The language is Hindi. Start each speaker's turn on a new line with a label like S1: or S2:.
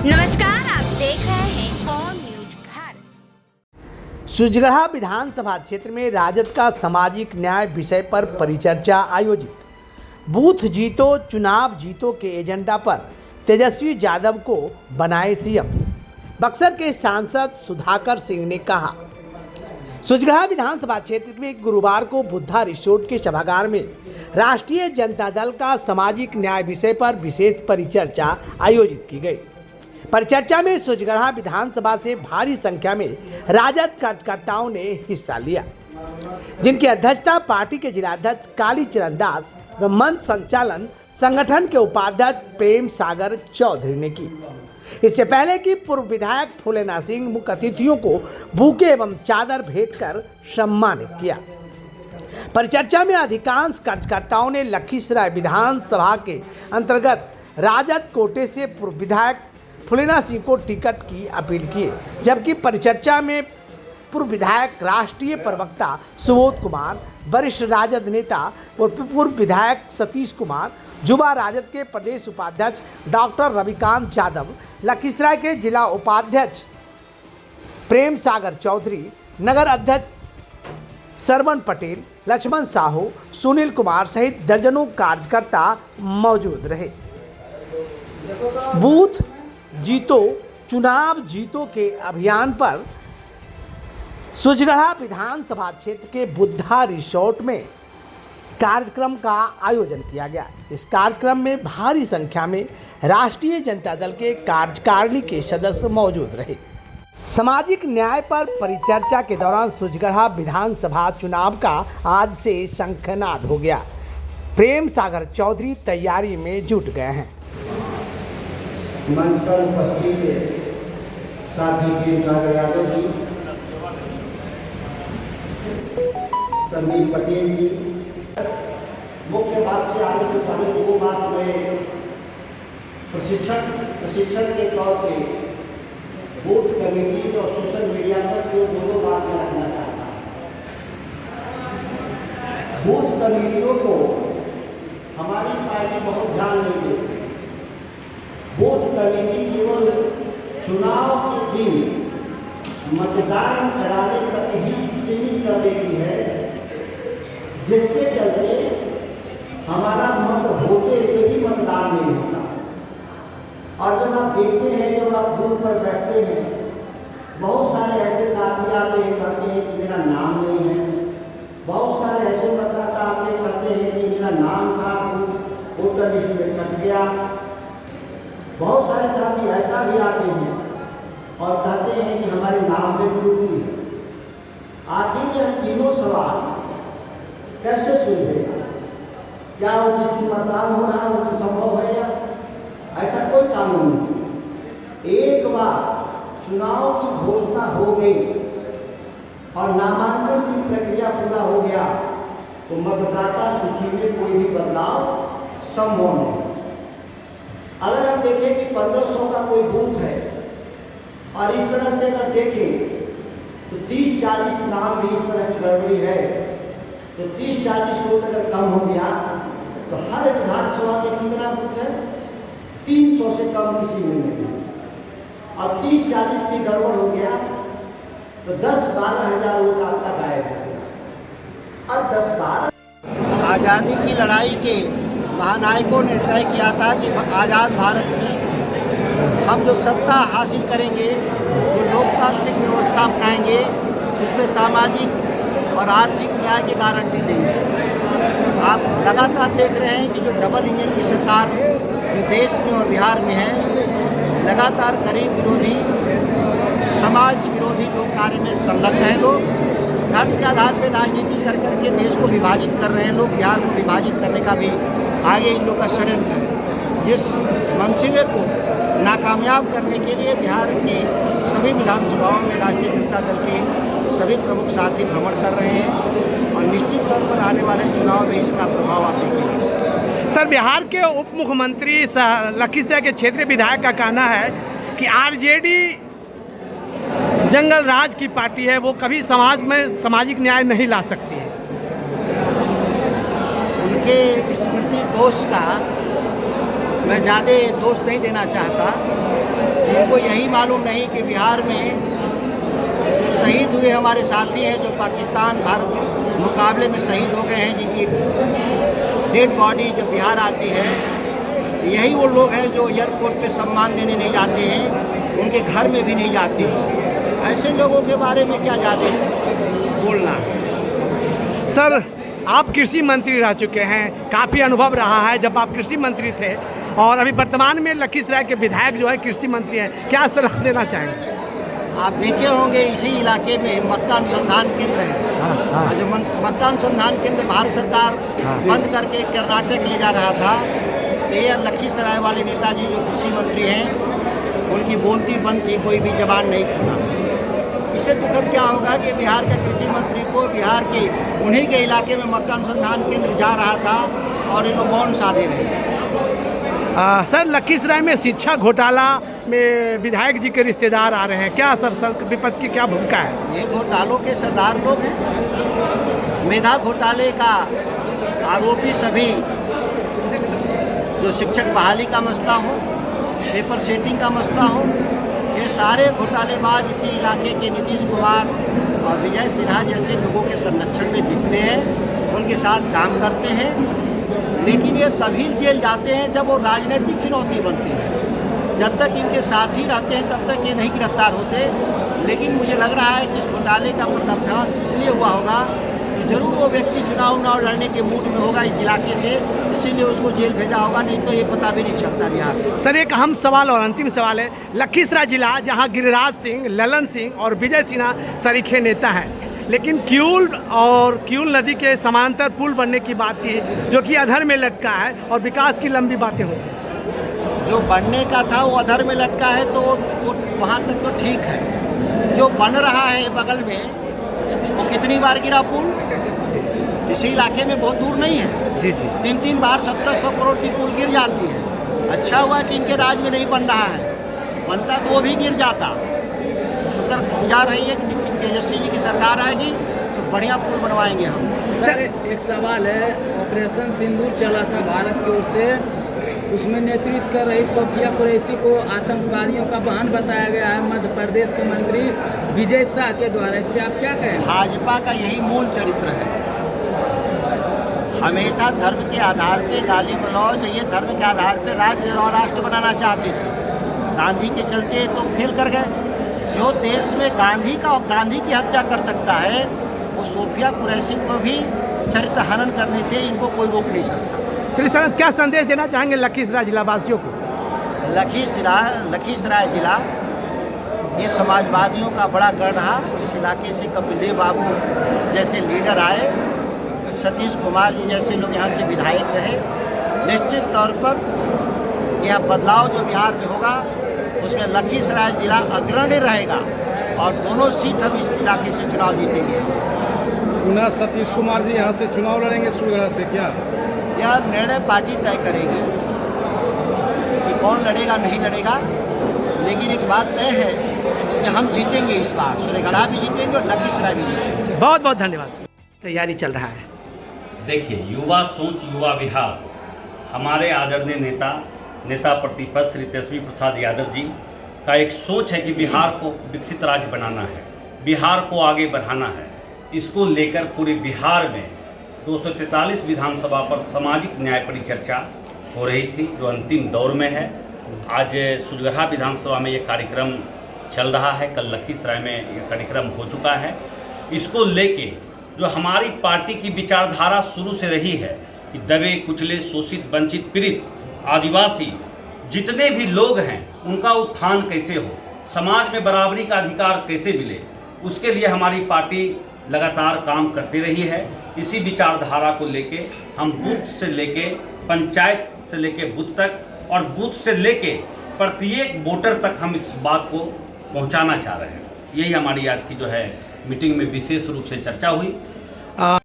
S1: नमस्कार, आप देख रहे हैं कौन न्यूज भारत।
S2: सुजगढ़ा विधानसभा क्षेत्र में राजद का सामाजिक न्याय विषय पर परिचर्चा आयोजित। बूथ जीतो चुनाव जीतो के एजेंडा पर तेजस्वी यादव को बनाए सीएम। बक्सर के सांसद सुधाकर सिंह ने कहा। सुजगढ़ा विधानसभा क्षेत्र में गुरुवार को बुद्धा रिसोर्ट के सभागार में राष्ट्रीय जनता दल का सामाजिक न्याय विषय पर विशेष परिचर्चा आयोजित की गई। परिचर्चा में सुजगढ़ा विधानसभा से भारी संख्या में राजद कार्यकर्ताओं ने हिस्सा लिया, जिनकी अध्यक्षता पार्टी के जिलाध्यक्ष कालीचरण दास व मंच संचालन संगठन के उपाध्यक्ष प्रेम सागर चौधरी ने की। इससे पहले कि पूर्व विधायक फूलेना सिंह मुख्य अतिथियों को बुके एवं चादर भेंट कर सम्मानित किया। परिचर्चा में अधिकांश कार्यकर्ताओं ने लखीसराय विधानसभा के अंतर्गत राजद कोटे से पूर्व विधायक फूलेना सिंह को टिकट की अपील की, जबकि परिचर्चा में पूर्व विधायक राष्ट्रीय प्रवक्ता सुबोध कुमार, वरिष्ठ राजद नेता और पूर्व विधायक सतीश कुमार, युवा राजद के प्रदेश उपाध्यक्ष डॉक्टर रविकांत यादव, लखीसराय के जिला उपाध्यक्ष प्रेम सागर चौधरी, नगर अध्यक्ष सरवण पटेल, लक्ष्मण साहू, सुनील कुमार सहित दर्जनों कार्यकर्ता मौजूद रहे। बूथ जीतो चुनाव जीतो के अभियान पर सुजगढ़ा विधानसभा क्षेत्र के बुद्धा रिसोर्ट में कार्यक्रम का आयोजन किया गया। इस कार्यक्रम में भारी संख्या में राष्ट्रीय जनता दल के कार्यकारिणी के सदस्य मौजूद रहे। सामाजिक न्याय पर परिचर्चा के दौरान सुजगढ़ा विधानसभा चुनाव का आज से शंखनाद हो गया। प्रेम सागर चौधरी तैयारी में जुट गए हैं।
S3: मंच पर उपस्थित साथी प्रेम सागर यादव जी, संदीप पटेल जी, मुख्य बात से आने से पहले दो बात में प्रशिक्षण के तौर पे बूथ कमेटी और सोशल मीडिया पर जो दोनों बात में रखना चाहता हूँ। बूथ कमेटियों को हमारी पार्टी बहुत ध्यान नहीं देती। बूथ कमेटी केवल चुनाव के दिन मतदान कराने तक ही सीमित कर देती है, जिसके चलते हमारा मत होते हुए भी मतदान नहीं होता। और जब आप देखते हैं, जब आप बूथ पर बैठते हैं, बहुत सारे ऐसे साथी आते हैं, कहते हैं कि मेरा नाम नहीं है। बहुत सारे ऐसे मतदाता आते कहते हैं कि मेरा नाम था, वोटर लिस्ट में कट गया। बहुत सारे साथी ऐसा भी आते हैं और कहते हैं कि हमारे नाम में त्रुटि है। आखिर यह तीनों सवाल कैसे सुलझेगा? क्या वो जिस दिन मतदान हो रहा है वो दिन संभव है या ऐसा कोई कानून नहीं? एक बार चुनाव की घोषणा हो गई और नामांकन की प्रक्रिया पूरा हो गया तो मतदाता सूची में कोई भी बदलाव संभव नहीं। अगर हम देखें कि 1500 का कोई बूथ है और इस तरह से अगर देखें तो 30-40 नाम भी इस तरह की गड़बड़ी है, तो 30-40 वोट अगर कम हो गया तो हर विधानसभा में कितना बूथ है? 300 से कम किसी में नहीं। और 30-40 की गड़बड़ हो गया तो 10-12 हज़ार वोट आपका गायब हो गया। अब 10-12 आज़ादी की लड़ाई के महानायकों ने तय किया था कि आज़ाद भारत में हम जो सत्ता हासिल करेंगे, जो लोकतांत्रिक व्यवस्था अपनाएंगे, उसमें सामाजिक और आर्थिक न्याय की गारंटी देंगे। आप लगातार देख रहे हैं कि जो डबल इंजन की सरकार जो देश में और बिहार में है, लगातार गरीब विरोधी, समाज विरोधी जो कार्य में संलग्न हैं लोग, धर्म के आधार पर राजनीति कर करके देश को विभाजित कर रहे हैं लोग। बिहार को विभाजित करने का भी आगे इन लोग का षड्यंत्र है। जिस मंसूबे को नाकामयाब करने के लिए बिहार के सभी विधानसभाओं में राष्ट्रीय जनता दल के सभी प्रमुख साथी भ्रमण कर रहे हैं और निश्चित तौर पर आने वाले चुनाव में इसका प्रभाव आप देखेंगे।
S2: सर, बिहार के उप मुख्यमंत्री लखीसराय के क्षेत्रीय विधायक का कहना है कि आरजेडी जंगल राज की पार्टी है, वो कभी समाज में सामाजिक न्याय नहीं ला सकती है।
S3: उनके स्मृति दोष का मैं ज़्यादा दोष नहीं देना चाहता। मालूम नहीं कि बिहार में जो शहीद हुए हमारे साथी हैं, जो पाकिस्तान भारत मुकाबले में शहीद हो गए हैं, जिनकी डेड बॉडी जब बिहार आती है, यही वो लोग हैं जो एयरपोर्ट पे सम्मान देने नहीं जाते हैं, उनके घर में भी नहीं जाते हैं। ऐसे लोगों के बारे में क्या ज़्यादा बोलना है।
S2: सर, आप कृषि मंत्री रह चुके हैं, काफ़ी अनुभव रहा है जब आप कृषि मंत्री थे, और अभी वर्तमान में लखीसराय के विधायक जो है कृषि मंत्री हैं, क्या सलाह देना चाहेंगे?
S3: आप देखे होंगे इसी इलाके में मक्का अनुसंधान केंद्र है। जो मक्का अनुसंधान केंद्र भारत सरकार बंद करके कर्नाटक ले जा रहा था, तो ये लखीसराय वाले नेताजी जो कृषि मंत्री हैं, उनकी बोलती बंद थी, कोई भी जबान नहीं खोला। इससे दुखद क्या होगा कि बिहार के कृषि मंत्री को बिहार के उन्हीं के इलाके में मक्का अनुसंधान केंद्र जा रहा था और ये लोग मौन साधे रहे।
S2: सर, लखीसराय में शिक्षा घोटाला में विधायक जी के रिश्तेदार आ रहे हैं, क्या सर विपक्ष की क्या भूमिका है? ये
S3: घोटालों के सरदार लोग हैं। मेधा घोटाले का आरोपी सभी, जो शिक्षक बहाली का मसला हो, पेपर सेटिंग का मसला हो, ये सारे घोटालेबाज इसी इलाके के नीतीश कुमार और विजय सिन्हा जैसे लोगों के संरक्षण में दिखते हैं, उनके साथ काम करते हैं। लेकिन ये तभी जेल जाते हैं जब वो राजनीतिक चुनौती बनती है। जब तक इनके साथी रहते हैं तब तक ये नहीं गिरफ्तार होते। लेकिन मुझे लग रहा है कि इस घोटाले का पर्दाफाश इसलिए हुआ होगा कि जरूर वो व्यक्ति चुनाव लड़ने के मूड में होगा इस इलाके से, इसीलिए उसको जेल भेजा होगा, नहीं तो ये पता भी नहीं चलता बिहार में।
S2: सर, एक अहम सवाल और अंतिम सवाल है, लखीसराय जिला जहां गिरिराज सिंह, ललन सिंह और विजय सिन्हा सरीखे नेता हैं, लेकिन क्यूल नदी के समांतर पुल बनने की बात थी जो कि अधर में लटका है, और विकास की लंबी बातें होती हैं।
S3: जो बनने का था वो अधर में लटका है, तो वो वहाँ तक तो ठीक है। जो बन रहा है बगल में, वो कितनी बार गिरा पुल? इसी इलाके में बहुत दूर नहीं है।
S2: जी।
S3: 3 बार 1700 करोड़ की पुल गिर जाती है। अच्छा हुआ कि इनके राज में नहीं बन रहा है, बनता तो वो भी गिर जाता। शुक्र गुजार रही है कि तेजस्वी जी की सरकार आएगी तो बढ़िया पुल बनवाएंगे हम।
S4: सर, एक सवाल है, ऑपरेशन सिंदूर चला था भारत की ओर से, उसमें नेतृत्व कर रही सोफिया कुरैशी को आतंकवादियों का वाहन बताया गया है मध्य प्रदेश के मंत्री विजय शाह के द्वारा, इस पर आप क्या कहें?
S3: भाजपा का यही मूल चरित्र है, हमेशा धर्म के आधार पे गाली गलौज, ये धर्म के आधार पे राज्य और राष्ट्र बनाना चाहते थे। गांधी के चलते तो फेल कर गए। जो देश में गांधी की हत्या कर सकता है, वो सोफिया कुरैशी को भी चरित्र हनन करने से इनको कोई रोक नहीं सकता।
S2: चलिए सर, क्या संदेश देना चाहेंगे लखीसराय जिला वासियों को?
S3: लखीसराय जिला ये समाजवादियों का बड़ा गढ़ रहा। इस इलाके से कपिल देव बाबू जैसे लीडर आए, सतीश कुमार जी जैसे लोग यहाँ से विधायक रहे। निश्चित तौर पर यह बदलाव जो बिहार में होगा उसमें लखीसराय जिला अग्रणी रहेगा और दोनों सीट हम इस इलाके से चुनाव जीतेंगे।
S4: पुनः सतीश कुमार जी यहाँ से चुनाव लड़ेंगे सुरगढ़ा से क्या?
S3: यह निर्णय पार्टी तय करेगी कि कौन लड़ेगा नहीं लड़ेगा, लेकिन एक बात तय है कि हम जीतेंगे इस बार, सुरगढ़ा भी जीतेंगे और लखीसराय भी जीतेंगे।
S2: बहुत बहुत धन्यवाद। तैयारी चल रहा है।
S5: देखिए, युवा सोच युवा बिहार, हमारे आदरणीय नेता प्रतिपक्ष श्री तेजस्वी प्रसाद यादव जी का एक सोच है कि बिहार को विकसित राज्य बनाना है, बिहार को आगे बढ़ाना है। इसको लेकर पूरे बिहार में 243 विधानसभा पर सामाजिक न्याय परिचर्चा हो रही थी, जो अंतिम दौर में है। आज सुजगढ़ा विधानसभा में ये कार्यक्रम चल रहा है, कल लखीसराय में ये कार्यक्रम हो चुका है। इसको लेके जो हमारी पार्टी की विचारधारा शुरू से रही है कि दबे कुचले, शोषित, वंचित, पीड़ित, आदिवासी जितने भी लोग हैं उनका उत्थान कैसे हो, समाज में बराबरी का अधिकार कैसे मिले, उसके लिए हमारी पार्टी लगातार काम करती रही है। इसी विचारधारा को लेके हम बूथ से लेके पंचायत से लेके बूथ तक और बूथ से लेके प्रत्येक वोटर तक हम इस बात को पहुंचाना चाह रहे हैं। यही हमारी आज की जो है मीटिंग में विशेष रूप से चर्चा हुई।